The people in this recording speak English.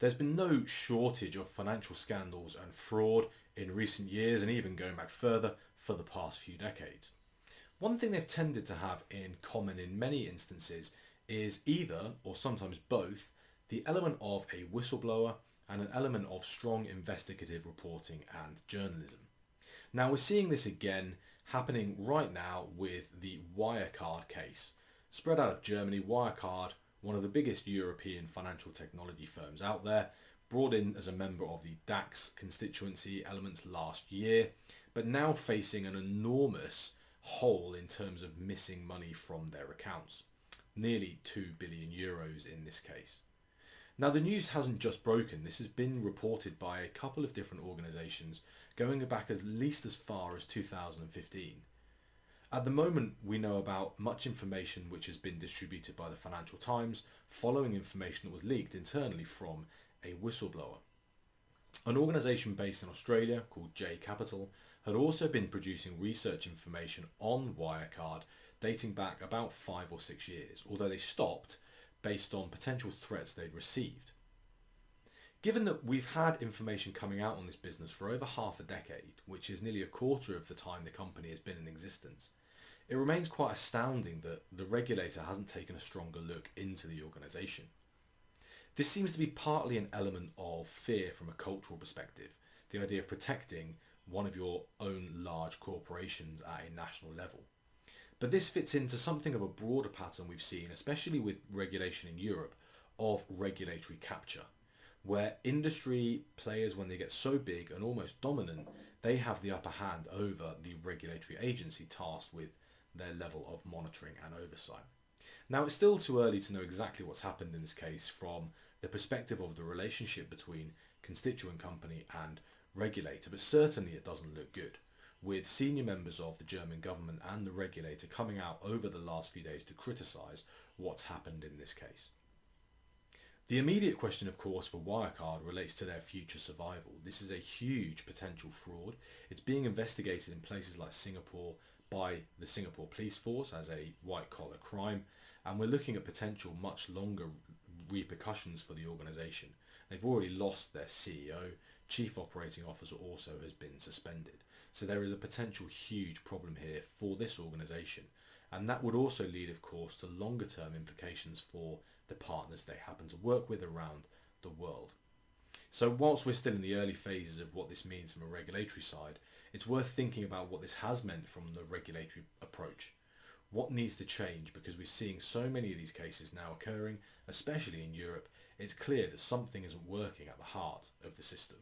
There's been no shortage of financial scandals and fraud in recent years, and even going back further for the past few decades. One thing they've tended to have in common in many instances is either, or sometimes both, the element of a whistleblower and an element of strong investigative reporting and journalism. Now we're seeing this again happening right now with the Wirecard case. Spread out of Germany, Wirecard, one of the biggest European financial technology firms out there, brought in as a member of the DAX constituency elements last year, but now facing an enormous hole in terms of missing money from their accounts. Nearly 2 billion euros in this case. Now the news hasn't just broken, this has been reported by a couple of different organisations going back at least as far as 2015. At the moment we know about much information which has been distributed by the Financial Times following information that was leaked internally from a whistleblower. An organisation based in Australia called J Capital had also been producing research information on Wirecard dating back about 5 or 6 years, although they stopped based on potential threats they'd received. Given that we've had information coming out on this business for over half a decade, which is nearly a quarter of the time the company has been in existence, it remains quite astounding that the regulator hasn't taken a stronger look into the organisation. This seems to be partly an element of fear from a cultural perspective, the idea of protecting one of your own large corporations at a national level. But this fits into something of a broader pattern we've seen, especially with regulation in Europe, of regulatory capture, where industry players, when they get so big and almost dominant, they have the upper hand over the regulatory agency tasked with their level of monitoring and oversight. Now, it's still too early to know exactly what's happened in this case from the perspective of the relationship between constituent company and regulator, but certainly it doesn't look good, with senior members of the German government and the regulator coming out over the last few days to criticise what's happened in this case. The immediate question, of course, for Wirecard relates to their future survival. This is a huge potential fraud. It's being investigated in places like Singapore by the Singapore police force as a white-collar crime, and we're looking at potential much longer repercussions for the organisation. They've already lost their CEO, Chief Operating Officer also has been suspended. So there is a potential huge problem here for this organisation, and that would also lead, of course, to longer term implications for the partners they happen to work with around the world. So whilst we're still in the early phases of what this means from a regulatory side, it's worth thinking about what this has meant from the regulatory approach. What needs to change, because we're seeing so many of these cases now occurring, especially in Europe. It's clear that something isn't working at the heart of the system.